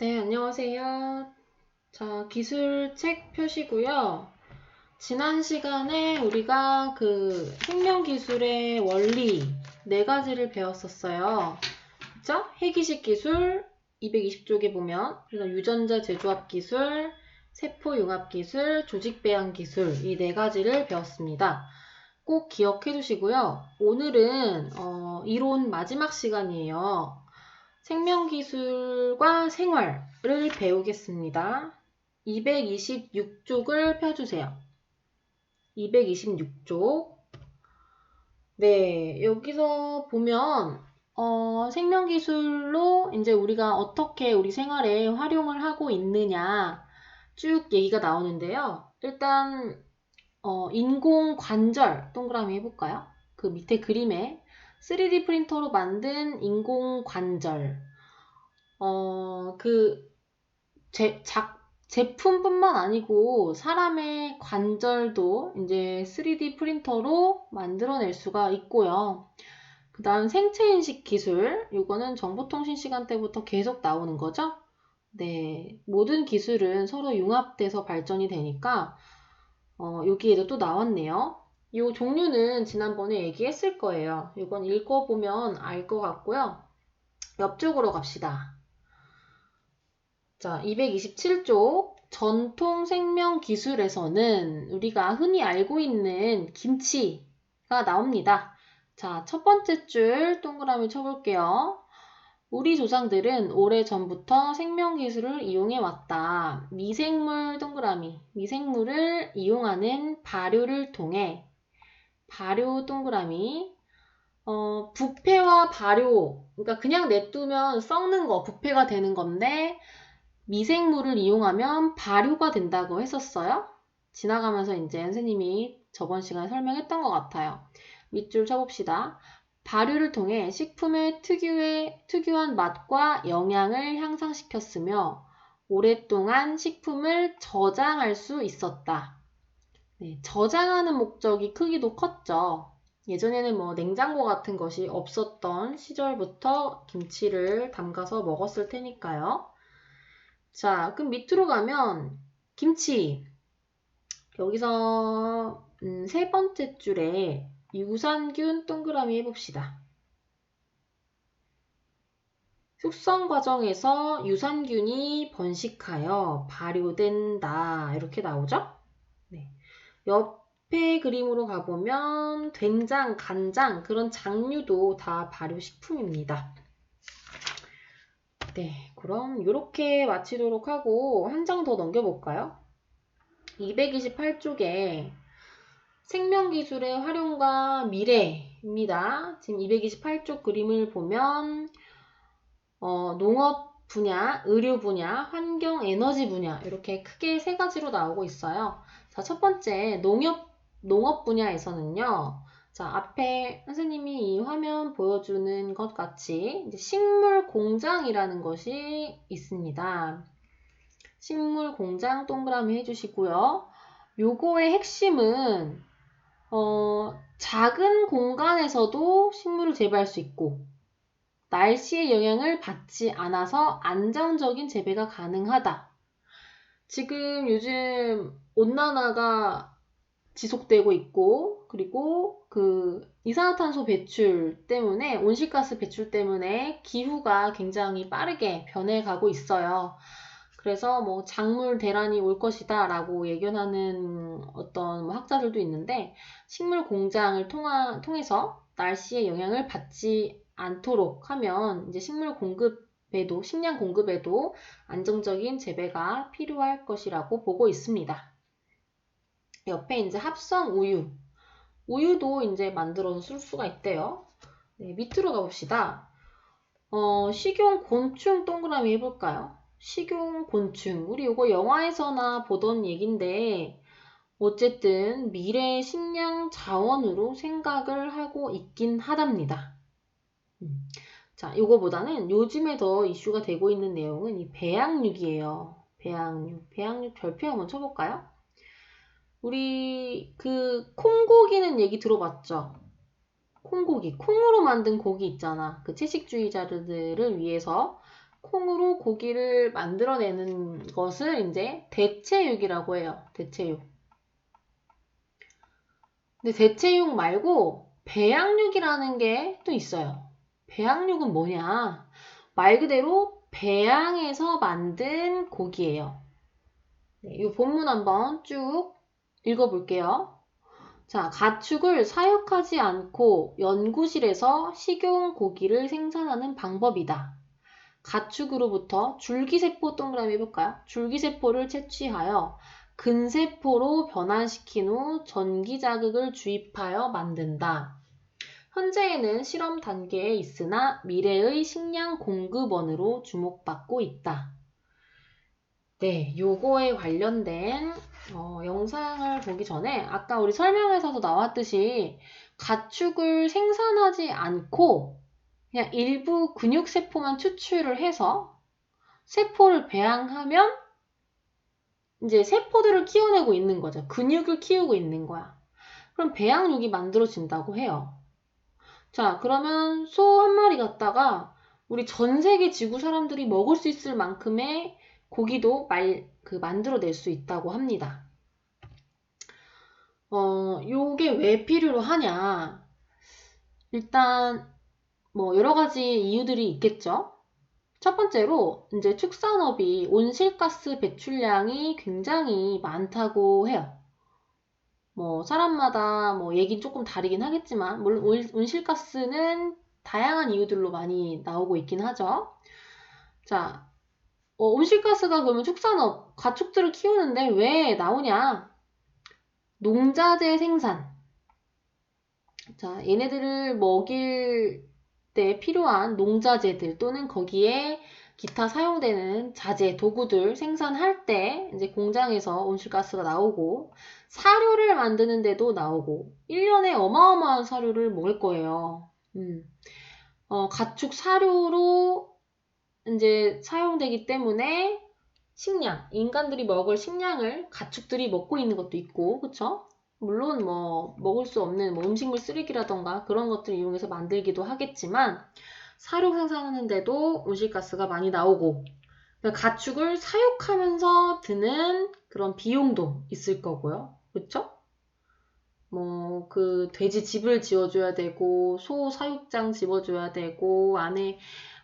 네, 안녕하세요. 자, 기술책 표시고요. 지난 시간에 우리가 그 생명기술의 원리 네 가지를 배웠었어요. 그죠? 해기식 기술 220쪽에 보면 그래서 유전자 재조합 기술, 세포 융합 기술, 조직 배양 기술 이 네 가지를 배웠습니다. 꼭 기억해 두시고요. 오늘은 이론 마지막 시간이에요. 생명기술과 생활을 배우겠습니다. 226쪽을 펴주세요. 226쪽. 네, 여기서 보면 생명기술로 이제 우리가 어떻게 우리 생활에 활용을 하고 있느냐 쭉 얘기가 나오는데요. 일단 인공관절 동그라미 해볼까요? 그 밑에 그림에 3D 프린터로 만든 인공관절. 그 제품뿐만 아니고 사람의 관절도 이제 3D 프린터로 만들어낼 수가 있고요. 그 다음 생체인식 기술, 이거는 정보통신 시간 때부터 계속 나오는 거죠. 네, 모든 기술은 서로 융합돼서 발전이 되니까 여기에도 또 나왔네요. 이 종류는 지난번에 얘기했을 거예요. 이건 읽어보면 알 것 같고요. 옆쪽으로 갑시다. 자, 227쪽 전통 생명 기술에서는 우리가 흔히 알고 있는 김치가 나옵니다. 자, 첫 번째 줄 동그라미 쳐볼게요. 우리 조상들은 오래전부터 생명기술을 이용해 왔다. 미생물 동그라미, 미생물을 이용하는 발효를 통해 발효 동그라미, 부패와 발효, 그러니까 그냥 냅두면 썩는 거, 부패가 되는 건데 미생물을 이용하면 발효가 된다고 했었어요. 지나가면서 이제 선생님이 저번 시간에 설명했던 것 같아요. 밑줄 쳐봅시다. 발효를 통해 식품의 특유한 맛과 영양을 향상시켰으며 오랫동안 식품을 저장할 수 있었다. 네, 저장하는 목적이 크기도 컸죠. 예전에는 뭐 냉장고 같은 것이 없었던 시절부터 김치를 담가서 먹었을 테니까요. 자, 그럼 밑으로 가면 김치. 여기서 세 번째 줄에 유산균 동그라미 해봅시다. 숙성 과정에서 유산균이 번식하여 발효된다. 이렇게 나오죠? 네. 옆에 그림으로 가보면 된장, 간장 그런 장류도 다 발효식품입니다. 네, 그럼 이렇게 마치도록 하고 한 장 더 넘겨볼까요? 228쪽에 생명기술의 활용과 미래입니다. 지금 228쪽 그림을 보면 농업 분야, 의료 분야, 환경, 에너지 분야 이렇게 크게 세 가지로 나오고 있어요. 자, 첫 번째 농업 분야에서는요. 자, 앞에 선생님이 이 화면 보여주는 것 같이 이제 식물 공장이라는 것이 있습니다. 식물 공장 동그라미 해주시고요. 요거의 핵심은 작은 공간에서도 식물을 재배할 수 있고 날씨의 영향을 받지 않아서 안정적인 재배가 가능하다. 지금 요즘 온난화가 지속되고 있고 그리고 그 이산화탄소 배출 때문에 온실가스 배출 때문에 기후가 굉장히 빠르게 변해가고 있어요. 그래서 뭐 작물 대란이 올 것이다 라고 예견하는 어떤 학자들도 있는데 식물 공장을 통해서 날씨의 영향을 받지 않도록 하면 이제 식량 공급에도 안정적인 재배가 필요할 것이라고 보고 있습니다. 옆에 이제 합성 우유도 이제 만들어서 쓸 수가 있대요. 네, 밑으로 가봅시다. 식용 곤충 동그라미 해볼까요? 식용 곤충. 우리 이거 영화에서나 보던 얘긴데 어쨌든 미래 식량 자원으로 생각을 하고 있긴 하답니다. 자, 이거보다는 요즘에 더 이슈가 되고 있는 내용은 이 배양육이에요. 배양육 별표 한번 쳐볼까요? 우리 그 콩고기는 얘기 들어봤죠? 콩으로 만든 고기 있잖아. 그 채식주의자들을 위해서 콩으로 고기를 만들어내는 것을 이제 대체육이라고 해요. 대체육. 근데 대체육 말고 배양육이라는 게 또 있어요. 배양육은 뭐냐? 말 그대로 배양에서 만든 고기예요. 네, 이 본문 한번 쭉 읽어볼게요. 자, 가축을 사육하지 않고 연구실에서 식용 고기를 생산하는 방법이다. 가축으로부터 줄기세포 동그라미 해볼까요? 줄기세포를 채취하여 근세포로 변환시킨 후 전기자극을 주입하여 만든다. 현재에는 실험 단계에 있으나 미래의 식량 공급원으로 주목받고 있다. 네, 요거에 관련된 영상을 보기 전에 아까 우리 설명에서도 나왔듯이 가축을 생산하지 않고 그냥 일부 근육세포만 추출을 해서 세포를 배양하면 이제 세포들을 키워내고 있는 거죠. 근육을 키우고 있는 거야. 그럼 배양육이 만들어진다고 해요. 자, 그러면 소 한 마리 갖다가 우리 전 세계 지구 사람들이 먹을 수 있을 만큼의 고기도 만들어낼 수 있다고 합니다. 요게 왜 필요로 하냐? 일단 뭐 여러 가지 이유들이 있겠죠. 첫 번째로 이제 축산업이 온실가스 배출량이 굉장히 많다고 해요. 뭐 사람마다 뭐 얘기는 조금 다르긴 하겠지만 물론 온실가스는 다양한 이유들로 많이 나오고 있긴 하죠. 자, 온실가스가 그러면 축산업, 가축들을 키우는데 왜 나오냐? 농자재 생산. 자, 얘네들을 먹일 때 필요한 농자재들 또는 거기에 기타 사용되는 자재, 도구들 생산할 때 이제 공장에서 온실가스가 나오고 사료를 만드는데도 나오고 1년에 어마어마한 사료를 먹을 거예요. 가축 사료로 이제 사용되기 때문에 식량, 인간들이 먹을 식량을 가축들이 먹고 있는 것도 있고, 그쵸? 물론 뭐 먹을 수 없는 뭐 음식물 쓰레기라던가 그런 것들을 이용해서 만들기도 하겠지만 사료 생산하는데도 온실가스가 많이 나오고 가축을 사육하면서 드는 그런 비용도 있을 거고요. 그쵸? 뭐 그 돼지 집을 지어줘야 되고 소 사육장 집어줘야 되고 안에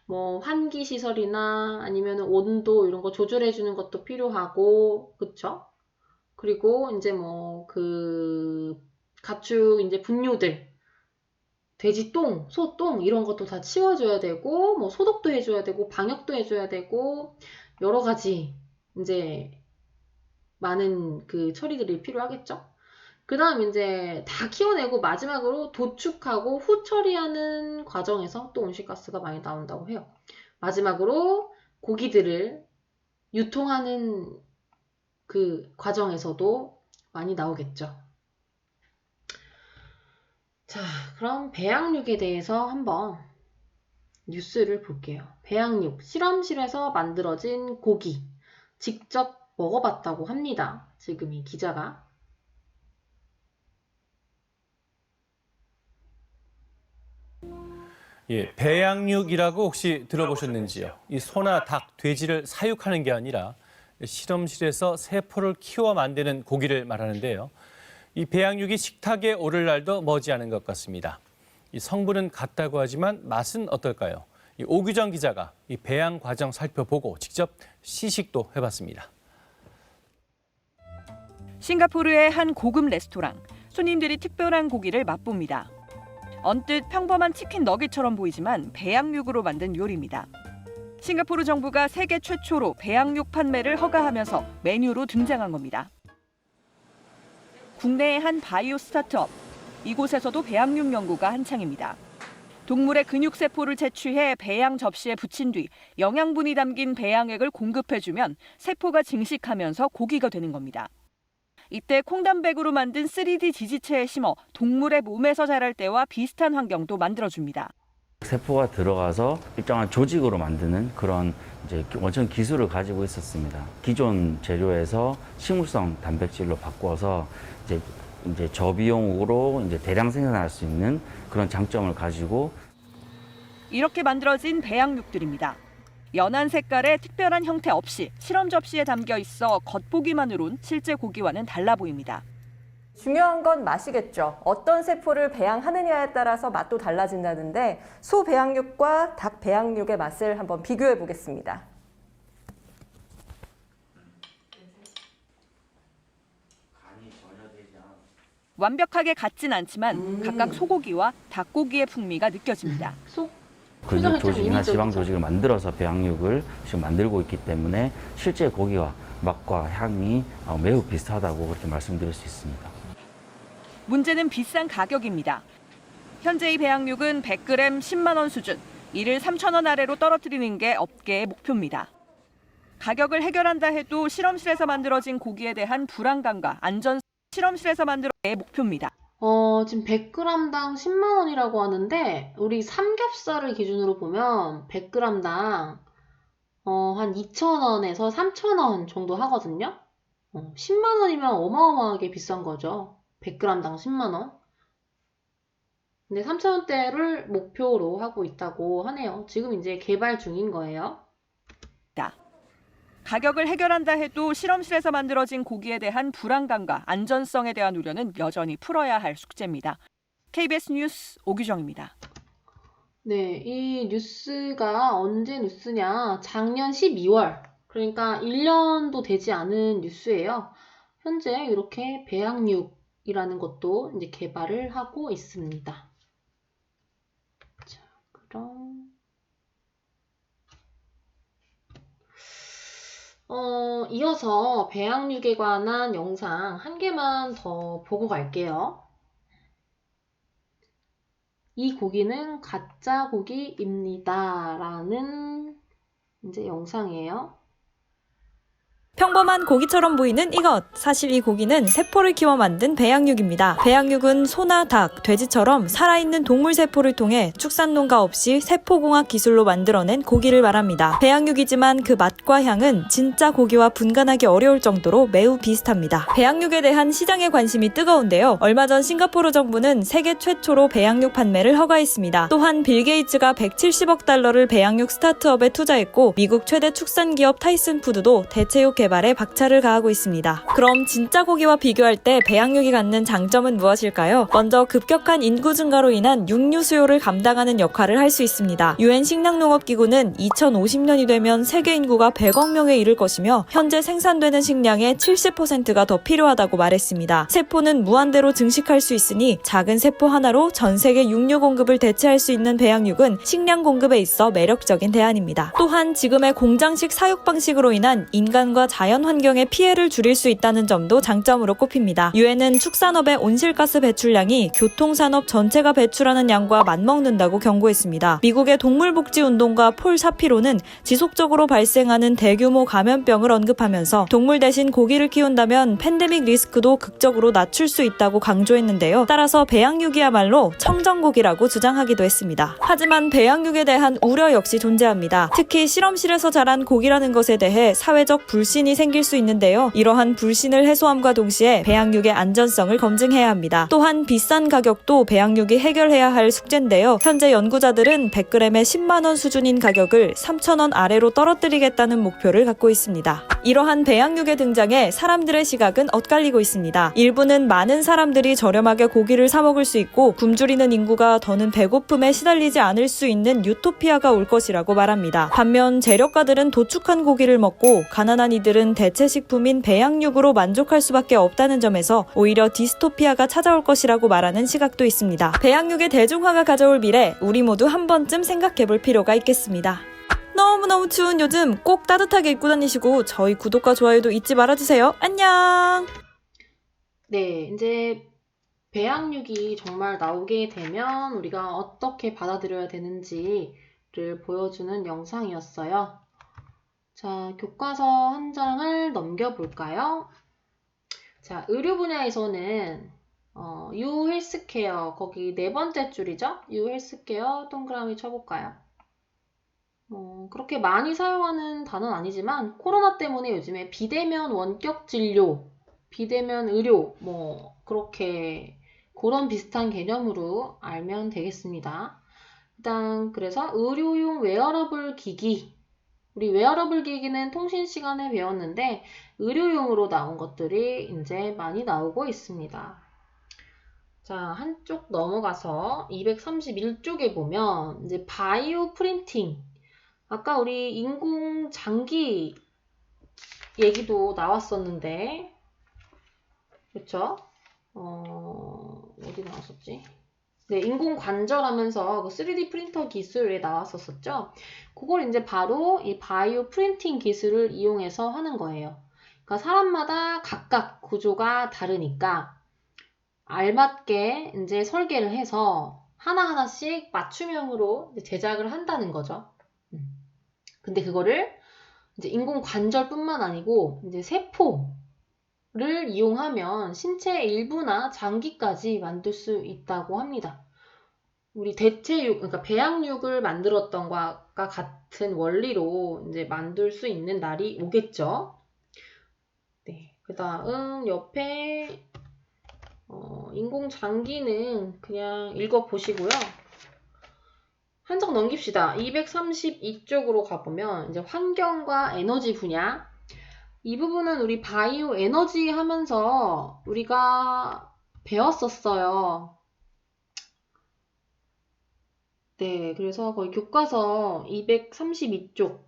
뭐 환기 시설이나 아니면 온도 이런 거 조절해 주는 것도 필요하고 그쵸? 그리고 이제 뭐 그 가축 이제 분뇨들 돼지 똥, 소 똥 이런 것도 다 치워줘야 되고 뭐 소독도 해줘야 되고 방역도 해줘야 되고 여러 가지 이제 많은 그 처리들이 필요하겠죠. 그 다음 이제 다 키워내고 마지막으로 도축하고 후 처리하는 과정에서 또 온실가스가 많이 나온다고 해요. 마지막으로 고기들을 유통하는 그 과정에서도 많이 나오겠죠. 자, 그럼 배양육에 대해서 한번 뉴스를 볼게요. 배양육, 실험실에서 만들어진 고기, 직접 먹어봤다고 합니다. 지금 이 기자가. 예, 배양육이라고 혹시 들어보셨는지요? 이 소나 닭, 돼지를 사육하는 게 아니라 실험실에서 세포를 키워 만드는 고기를 말하는데요. 이 배양육이 식탁에 오를 날도 머지않은 것 같습니다. 이 성분은 같다고 하지만 맛은 어떨까요? 이 오규정 기자가 이 배양 과정 살펴보고 직접 시식도 해봤습니다. 싱가포르의 한 고급 레스토랑. 손님들이 특별한 고기를 맛봅니다. 언뜻 평범한 치킨 너겟처럼 보이지만 배양육으로 만든 요리입니다. 싱가포르 정부가 세계 최초로 배양육 판매를 허가하면서 메뉴로 등장한 겁니다. 국내의 한 바이오 스타트업. 이곳에서도 배양육 연구가 한창입니다. 동물의 근육세포를 채취해 배양 접시에 붙인 뒤 영양분이 담긴 배양액을 공급해주면 세포가 증식하면서 고기가 되는 겁니다. 이때 콩단백으로 만든 3D 지지체에 심어 동물의 몸에서 자랄 때와 비슷한 환경도 만들어줍니다. 세포가 들어가서 일정한 조직으로 만드는 그런 이제 원천 기술을 가지고 있었습니다. 기존 재료에서 식물성 단백질로 바꿔서 이제 저비용으로 이제 대량 생산할 수 있는 그런 장점을 가지고 이렇게 만들어진 배양육들입니다. 연한 색깔의 특별한 형태 없이 실험 접시에 담겨 있어 겉보기만으론 실제 고기와는 달라 보입니다. 중요한 건 맛이겠죠. 어떤 세포를 배양하느냐에 따라서 맛도 달라진다는데 소 배양육과 닭 배양육의 맛을 한번 비교해 보겠습니다. 완벽하게 같진 않지만 각각 소고기와 닭고기의 풍미가 느껴집니다. 근육 조직이나 지방 조직을 만들어서 배양육을 지금 만들고 있기 때문에 실제 고기와 맛과 향이 매우 비슷하다고 그렇게 말씀드릴 수 있습니다. 문제는 비싼 가격입니다. 현재 이 배양육은 100g 10만 원 수준, 이를 3천 원 아래로 떨어뜨리는 게 업계의 목표입니다. 가격을 해결한다 해도 실험실에서 만들어진 고기에 대한 불안감과 안전 실험실에서 만들어진 목표입니다. 지금 100g당 10만 원이라고 하는데 우리 삼겹살을 기준으로 보면 100g당 한 2,000원에서 3,000원 정도 하거든요. 10만 원이면 어마어마하게 비싼 거죠. 100g당 10만 원. 근데 3,000원대를 목표로 하고 있다고 하네요. 지금 이제 개발 중인 거예요. 가격을 해결한다 해도 실험실에서 만들어진 고기에 대한 불안감과 안전성에 대한 우려는 여전히 풀어야 할 숙제입니다. KBS 뉴스 오규정입니다. 네, 이 뉴스가 언제 뉴스냐? 작년 12월. 그러니까 1년도 되지 않은 뉴스예요. 현재 이렇게 배양육이라는 것도 이제 개발을 하고 있습니다. 자, 그럼 이어서 배양육에 관한 영상 한 개만 더 보고 갈게요. 이 고기는 가짜 고기입니다. 라는 이제 영상이에요. 평범한 고기처럼 보이는 이것. 사실 이 고기는 세포를 키워 만든 배양육입니다. 배양육은 소나 닭, 돼지처럼 살아있는 동물 세포를 통해 축산 농가 없이 세포공학 기술로 만들어낸 고기를 말합니다. 배양육이지만 그 맛과 향은 진짜 고기와 분간하기 어려울 정도로 매우 비슷합니다. 배양육에 대한 시장의 관심이 뜨거운데요. 얼마 전 싱가포르 정부는 세계 최초로 배양육 판매를 허가했습니다. 또한 빌 게이츠가 170억 달러를 배양육 스타트업에 투자했고 미국 최대 축산 기업 타이슨 푸드도 대체육 개발에 박차를 가하고 있습니다. 그럼 진짜 고기와 비교할 때 배양육이 갖는 장점은 무엇일까요? 먼저 급격한 인구 증가로 인한 육류 수요를 감당하는 역할을 할 수 있습니다. 유엔 식량농업기구는 2050년이 되면 세계 인구가 100억 명에 이를 것이며 현재 생산되는 식량의 70%가 더 필요하다고 말했습니다. 세포는 무한대로 증식할 수 있으니 작은 세포 하나로 전 세계 육류 공급을 대체할 수 있는 배양육은 식량 공급에 있어 매력적인 대안입니다. 또한 지금의 공장식 사육 방식으로 인한 인간과 자연 환경에 피해를 줄일 수 있다는 점도 장점으로 꼽힙니다. 유엔은 축산업의 온실가스 배출량이 교통산업 전체가 배출하는 양과 맞먹는다고 경고했습니다. 미국의 동물복지운동가 폴 사피로는 지속적으로 발생하는 대규모 감염병을 언급하면서 동물 대신 고기를 키운다면 팬데믹 리스크도 극적으로 낮출 수 있다고 강조했는데요. 따라서 배양육이야말로 청정고기라고 주장하기도 했습니다. 하지만 배양육에 대한 우려 역시 존재합니다. 특히 실험실에서 자란 고기라는 것에 대해 사회적 불신이 생길 수 있는데요. 이러한 불신을 해소함과 동시에 배양육의 안전성을 검증해야 합니다. 또한 비싼 가격도 배양육이 해결해야 할 숙제인데요. 현재 연구자들은 100g에 10만 원 수준인 가격을 3,000원 아래로 떨어뜨리겠다는 목표를 갖고 있습니다. 이러한 배양육의 등장에 사람들의 시각은 엇갈리고 있습니다. 일부는 많은 사람들이 저렴하게 고기를 사 먹을 수 있고 굶주리는 인구가 더는 배고픔에 시달리지 않을 수 있는 유토피아가 올 것이라고 말합니다. 반면 재력가들은 도축한 고기를 먹고 가난한 이들은 대체 식품인 배양육으로 만족할 수밖에 없다는 점에서 오히려 디스토피아가 찾아올 것이라고 말하는 시각도 있습니다. 배양육의 대중화가 가져올 미래, 우리 모두 한 번쯤 생각해볼 필요가 있겠습니다. 너무너무 추운 요즘 꼭 따뜻하게 입고 다니시고 저희 구독과 좋아요도 잊지 말아주세요. 안녕! 네, 이제 배양육이 정말 나오게 되면 우리가 어떻게 받아들여야 되는지를 보여주는 영상이었어요. 자, 교과서 한 장을 넘겨볼까요? 자, 의료 분야에서는 U 헬스케어, 거기 네 번째 줄이죠? U 헬스케어 동그라미 쳐볼까요? 그렇게 많이 사용하는 단어는 아니지만 코로나 때문에 요즘에 비대면 원격 진료, 비대면 의료, 그렇게 그런 비슷한 개념으로 알면 되겠습니다. 일단 그래서 의료용 웨어러블 기기, 우리 웨어러블 기기는 통신 시간에 배웠는데 의료용으로 나온 것들이 이제 많이 나오고 있습니다. 자, 한쪽 넘어가서 231쪽에 보면 이제 바이오 프린팅. 아까 우리 인공 장기 얘기도 나왔었는데, 그쵸? 어디 나왔었지? 네, 인공 관절하면서 그 3D 프린터 기술에 나왔었죠. 그걸 이제 바로 이 바이오 프린팅 기술을 이용해서 하는 거예요. 그러니까 사람마다 각각 구조가 다르니까 알맞게 이제 설계를 해서 하나하나씩 맞춤형으로 제작을 한다는 거죠. 근데 그거를 이제 인공 관절뿐만 아니고 이제 세포를 이용하면 신체 일부나 장기까지 만들 수 있다고 합니다. 우리 대체육, 그러니까 배양육을 만들었던 것과 같은 원리로 이제 만들 수 있는 날이 오겠죠. 네, 그 다음 옆에 인공 장기는 그냥 읽어보시고요. 한 장 넘깁시다. 232쪽으로 가보면 이제 환경과 에너지 분야. 이 부분은 우리 바이오 에너지 하면서 우리가 배웠었어요. 네, 그래서 거의 교과서 232쪽.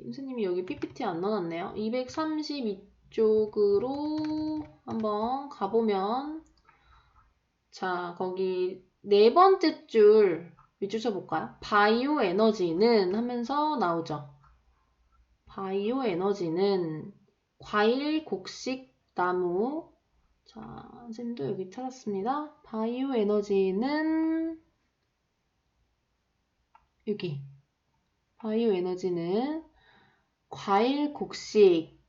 선생님이 여기 PPT 안 넣어놨네요. 232쪽으로 한번 가보면, 자, 거기 네 번째 줄 밑줄 쳐볼까요? 바이오 에너지는 하면서 나오죠. 바이오 에너지는 과일, 곡식, 나무. 자, 선생님도 여기 찾았습니다. 바이오 에너지는 여기. 바이오 에너지는 과일, 곡식,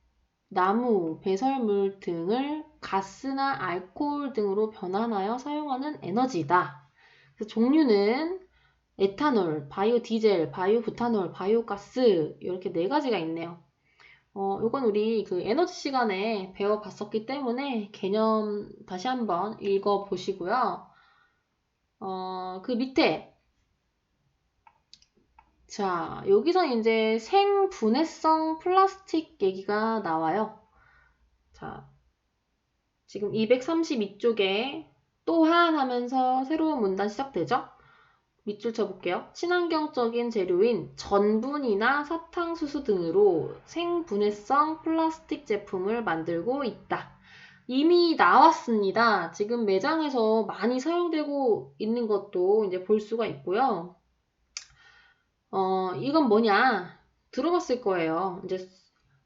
나무, 배설물 등을 가스나 알코올 등으로 변환하여 사용하는 에너지다. 그래서 종류는 에탄올, 바이오 디젤, 바이오 부탄올, 바이오 가스 이렇게 네 가지가 있네요. 이건 우리 그 에너지 시간에 배워봤었기 때문에 개념 다시 한번 읽어보시고요. 그 밑에 자, 여기서 이제 생분해성 플라스틱 얘기가 나와요. 자, 지금 232쪽에 또한 하면서 새로운 문단 시작되죠? 밑줄 쳐볼게요. 친환경적인 재료인 전분이나 사탕수수 등으로 생분해성 플라스틱 제품을 만들고 있다. 이미 나왔습니다. 지금 매장에서 많이 사용되고 있는 것도 이제 볼 수가 있고요. 이건 뭐냐? 들어봤을 거예요. 이제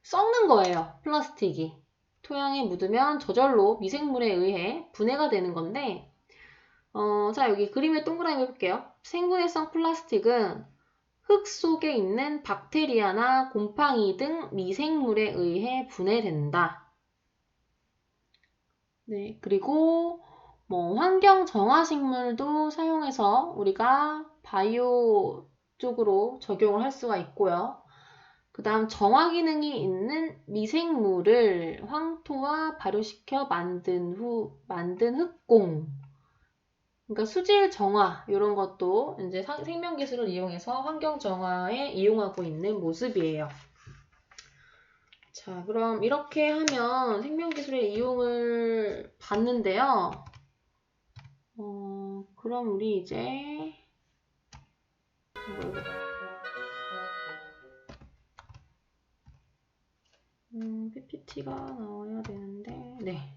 썩는 거예요. 플라스틱이. 토양에 묻으면 저절로 미생물에 의해 분해가 되는 건데, 자, 여기 그림에 동그라미 해볼게요. 생분해성 플라스틱은 흙 속에 있는 박테리아나 곰팡이 등 미생물에 의해 분해된다. 네, 그리고 뭐 환경 정화 식물도 사용해서 우리가 바이오 쪽으로 적용을 할 수가 있고요. 그 다음 정화 기능이 있는 미생물을 황토와 발효시켜 만든 흙공. 그러니까 수질 정화 이런 것도 이제 생명 기술을 이용해서 환경 정화에 이용하고 있는 모습이에요. 자, 그럼 이렇게 하면 생명 기술의 이용을 봤는데요. 그럼 우리 이제 PPT가 나와야 되는데, 네.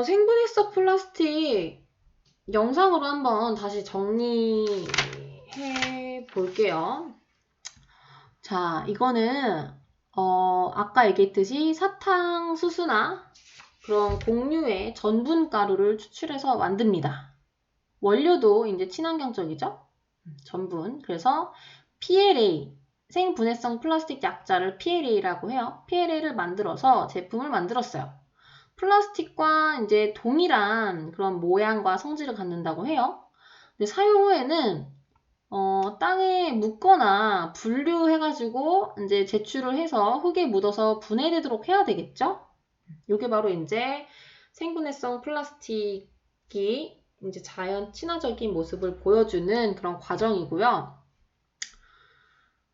생분해성 플라스틱 영상으로 한번 다시 정리해 볼게요. 자, 이거는 아까 얘기했듯이 사탕수수나 그런 곡류의 전분가루를 추출해서 만듭니다. 원료도 이제 친환경적이죠? 전분. 그래서 PLA, 생분해성 플라스틱 약자를 PLA라고 해요. PLA를 만들어서 제품을 만들었어요. 플라스틱과 이제 동일한 그런 모양과 성질을 갖는다고 해요. 근데 사용 후에는 땅에 묻거나 분류해가지고 이제 제출을 해서 흙에 묻어서 분해되도록 해야 되겠죠? 이게 바로 이제 생분해성 플라스틱이 이제 자연 친화적인 모습을 보여주는 그런 과정이고요.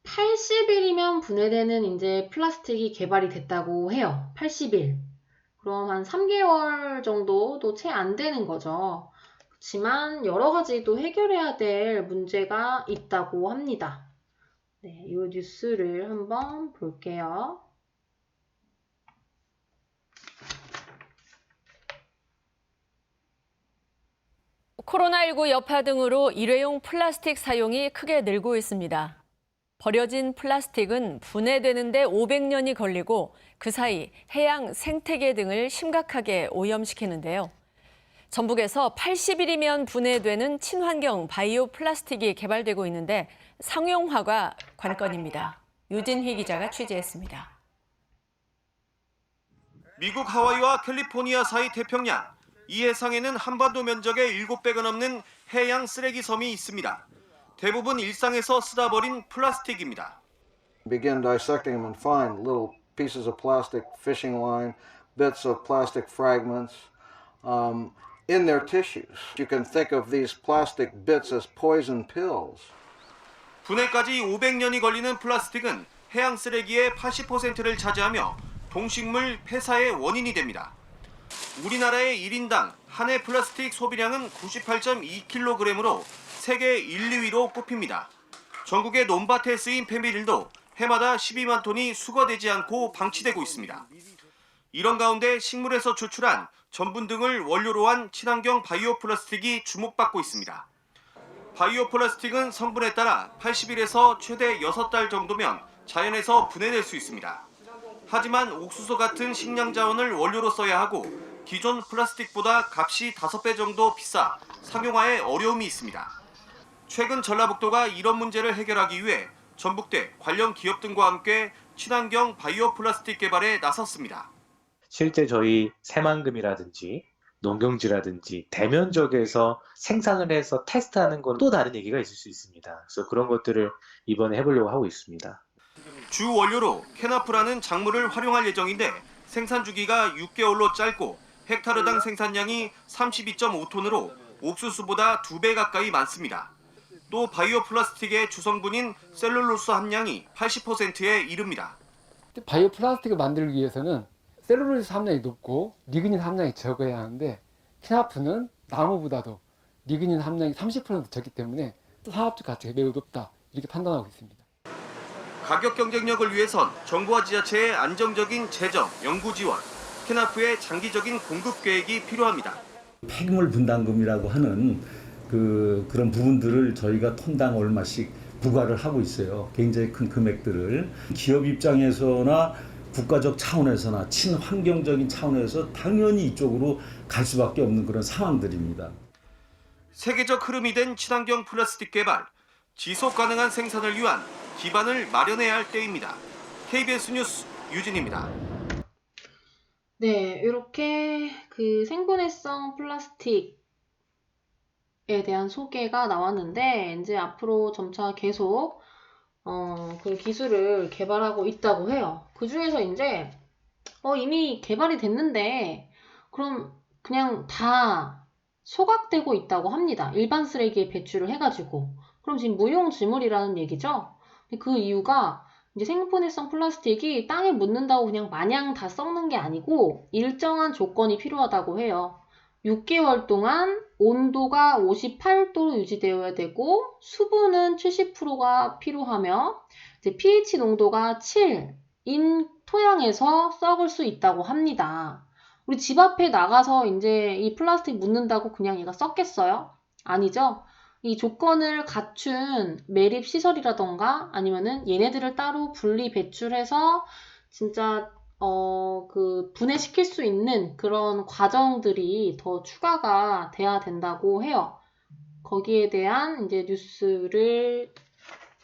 80일이면 분해되는 이제 플라스틱이 개발이 됐다고 해요. 80일. 그럼 한 3개월 정도도 채 안 되는 거죠. 그렇지만 여러 가지 또 해결해야 될 문제가 있다고 합니다. 네, 이 뉴스를 한번 볼게요. 코로나19 여파 등으로 일회용 플라스틱 사용이 크게 늘고 있습니다. 버려진 플라스틱은 분해되는데 500년이 걸리고 그 사이 해양 생태계 등을 심각하게 오염시키는데요. 전북에서 80일이면 분해되는 친환경 바이오 플라스틱이 개발되고 있는데 상용화가 관건입니다. 유진희 기자가 취재했습니다. 미국 하와이와 캘리포니아 사이 태평양, 이 해상에는 한반도 면적의 7배가 넘는 해양 쓰레기 섬이 있습니다. 대부분 일상에서 쓰다 버린 플라스틱입니다. Begin dissecting them and find little pieces of plastic fishing line, bits of plastic fragments in their tissues. You can think of these plastic bits as poison pills. 분해까지 500년이 걸리는 플라스틱은 해양 쓰레기의 80%를 차지하며 동식물 폐사의 원인이 됩니다. 우리나라의 1인당 한 해 플라스틱 소비량은 98.2kg으로 세계 1, 2위로 꼽힙니다. 전국의 논밭에 쓰인 폐미들도 해마다 12만 톤이 수거되지 않고 방치되고 있습니다. 이런 가운데 식물에서 추출한 전분 등을 원료로 한 친환경 바이오 플라스틱이 주목받고 있습니다. 바이오 플라스틱은 성분에 따라 80일에서 최대 6달 정도면 자연에서 분해될 수 있습니다. 하지만 옥수수 같은 식량 자원을 원료로 써야 하고 기존 플라스틱보다 값이 5배 정도 비싸 상용화에 어려움이 있습니다. 최근 전라북도가 이런 문제를 해결하기 위해 전북대 관련 기업 등과 함께 친환경 바이오 플라스틱 개발에 나섰습니다. 실제 저희 새만금이라든지 농경지라든지 대면적에서 생산을 해서 테스트하는 건 또 다른 얘기가 있을 수 있습니다. 그래서 그런 것들을 이번에 해보려고 하고 있습니다. 주 원료로 케나프라는 작물을 활용할 예정인데 생산 주기가 6개월로 짧고 헥타르당 생산량이 32.5톤으로 옥수수보다 2배 가까이 많습니다. 또 바이오 플라스틱의 주성분인 셀룰로스 함량이 80%에 이릅니다. 바이오 플라스틱을 만들기 위해서는 셀룰로스 함량이 높고 리그닌 함량이 적어야 하는데 케나프는 나무보다도 리그닌 함량이 30% 적기 때문에 화학적 가치가 매우 높다 이렇게 판단하고 있습니다. 가격 경쟁력을 위해선 정부와 지자체의 안정적인 재정, 연구 지원, 케나프의 장기적인 공급 계획이 필요합니다. 폐기물 분담금이라고 하는 그런 부분들을 저희가 톤당 얼마씩 부과를 하고 있어요. 굉장히 큰 금액들을. 기업 입장에서나 국가적 차원에서나 친환경적인 차원에서 당연히 이쪽으로 갈 수밖에 없는 그런 상황들입니다. 세계적 흐름이 된 친환경 플라스틱 개발, 지속 가능한 생산을 위한 기반을 마련해야 할 때입니다. KBS 뉴스 유진입니다. 네, 이렇게 그 생분해성 플라스틱에 대한 소개가 나왔는데 이제 앞으로 점차 계속 그 기술을 개발하고 있다고 해요. 그 중에서 이제 이미 개발이 됐는데 그럼 그냥 다 소각되고 있다고 합니다. 일반 쓰레기에 배출을 해가지고. 그럼 지금 무용지물이라는 얘기죠. 그 이유가 이제 생분해성 플라스틱이 땅에 묻는다고 그냥 마냥 다 썩는 게 아니고 일정한 조건이 필요하다고 해요. 6개월 동안 온도가 58도로 유지되어야 되고 수분은 70%가 필요하며 이제 pH 농도가 7인 토양에서 썩을 수 있다고 합니다. 우리 집 앞에 나가서 이제 이 플라스틱 묻는다고 그냥 얘가 썩겠어요? 아니죠. 이 조건을 갖춘 매립 시설이라던가 아니면은 얘네들을 따로 분리 배출해서 진짜 그 분해시킬 수 있는 그런 과정들이 더 추가가 돼야 된다고 해요. 거기에 대한 이제 뉴스를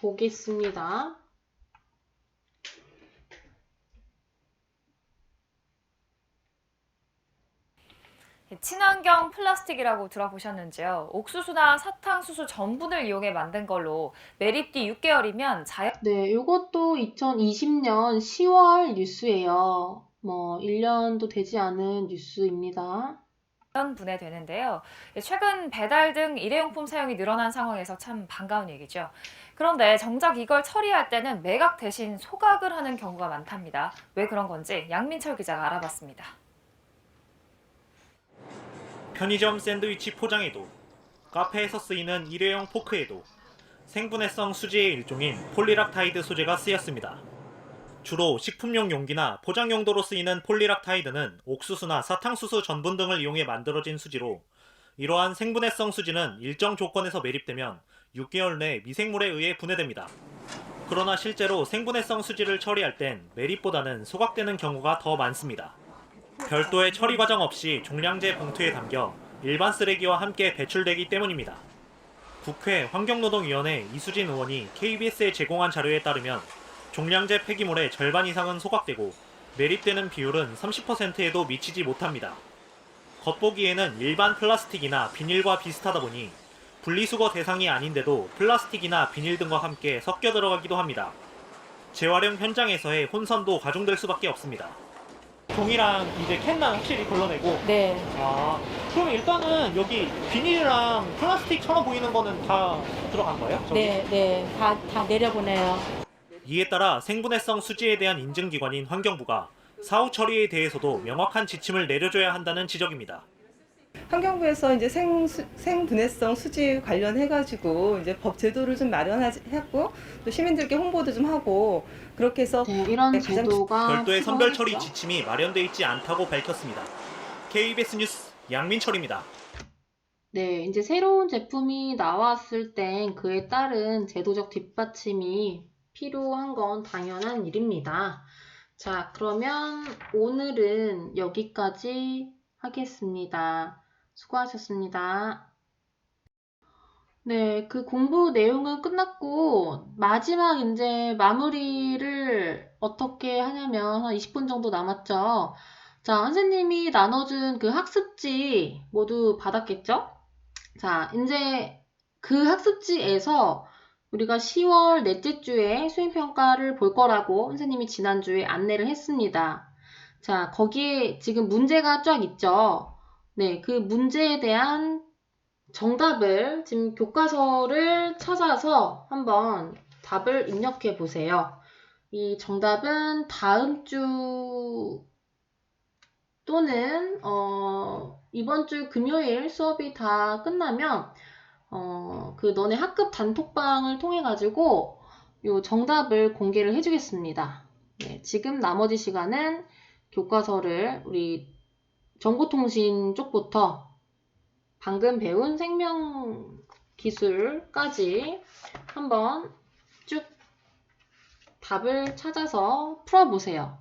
보겠습니다. 친환경 플라스틱이라고 들어보셨는지요? 옥수수나 사탕수수 전분을 이용해 만든 걸로 매립 뒤 6개월이면 네, 이것도 2020년 10월 뉴스예요. 1년도 되지 않은 뉴스입니다. 분해되는데요. 최근 배달 등 일회용품 사용이 늘어난 상황에서 참 반가운 얘기죠. 그런데 정작 이걸 처리할 때는 매각 대신 소각을 하는 경우가 많답니다. 왜 그런 건지 양민철 기자가 알아봤습니다. 편의점 샌드위치 포장에도, 카페에서 쓰이는 일회용 포크에도 생분해성 수지의 일종인 폴리락타이드 소재가 쓰였습니다. 주로 식품용 용기나 포장 용도로 쓰이는 폴리락타이드는 옥수수나 사탕수수 전분 등을 이용해 만들어진 수지로, 이러한 생분해성 수지는 일정 조건에서 매립되면 6개월 내 미생물에 의해 분해됩니다. 그러나 실제로 생분해성 수지를 처리할 땐 매립보다는 소각되는 경우가 더 많습니다. 별도의 처리 과정 없이 종량제 봉투에 담겨 일반 쓰레기와 함께 배출되기 때문입니다. 국회 환경노동위원회 이수진 의원이 KBS에 제공한 자료에 따르면 종량제 폐기물의 절반 이상은 소각되고 매립되는 비율은 30%에도 미치지 못합니다. 겉보기에는 일반 플라스틱이나 비닐과 비슷하다 보니 분리수거 대상이 아닌데도 플라스틱이나 비닐 등과 함께 섞여 들어가기도 합니다. 재활용 현장에서의 혼선도 가중될 수밖에 없습니다. 종이랑 이제 캔만 확실히 걸러내고. 네. 그럼 일단은 여기 비닐이랑 플라스틱처럼 보이는 거는 다 들어간 거예요? 저기? 네. 다 내려보내요. 이에 따라 생분해성 수지에 대한 인증기관인 환경부가 사후 처리에 대해서도 명확한 지침을 내려줘야 한다는 지적입니다. 환경부에서 이제 생분해성 수지 관련해가지고 이제 법 제도를 좀 마련하고 또 시민들께 홍보도 좀 하고 그렇게 해서 이런 제도가 별도의 선별 처리 필요하겠죠. 지침이 마련돼 있지 않다고 밝혔습니다. KBS 뉴스 양민철입니다. 네, 이제 새로운 제품이 나왔을 땐 그에 따른 제도적 뒷받침이 필요한 건 당연한 일입니다. 자, 그러면 오늘은 여기까지 하겠습니다. 수고하셨습니다. 네, 그 공부 내용은 끝났고, 마지막 이제 마무리를 어떻게 하냐면, 한 20분 정도 남았죠? 자, 선생님이 나눠준 그 학습지 모두 받았겠죠? 자, 이제 그 학습지에서 우리가 10월 넷째 주에 수행평가를 볼 거라고 선생님이 지난주에 안내를 했습니다. 자, 거기에 지금 문제가 쫙 있죠? 네, 그 문제에 대한 정답을 지금 교과서를 찾아서 한번 답을 입력해 보세요. 이 정답은 다음 주 또는 이번 주 금요일 수업이 다 끝나면 그 너네 학급 단톡방을 통해 가지고 요 정답을 공개를 해주겠습니다. 네, 지금 나머지 시간은 교과서를 우리 정보통신 쪽부터 방금 배운 생명기술까지 한번 쭉 답을 찾아서 풀어보세요.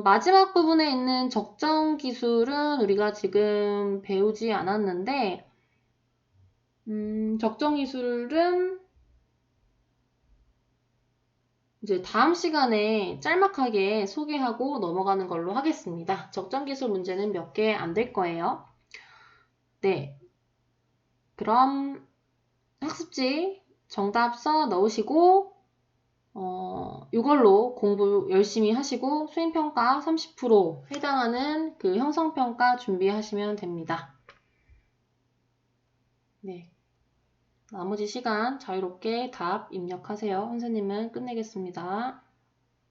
마지막 부분에 있는 적정기술은 우리가 지금 배우지 않았는데, 적정기술은 이제 다음 시간에 짤막하게 소개하고 넘어가는 걸로 하겠습니다. 적정기술 문제는 몇 개 안 될 거예요. 네. 그럼 학습지 정답 써 넣으시고, 이걸로 공부 열심히 하시고 수행평가 30% 해당하는 그 형성평가 준비하시면 됩니다. 네. 나머지 시간 자유롭게 답 입력하세요. 선생님은 끝내겠습니다.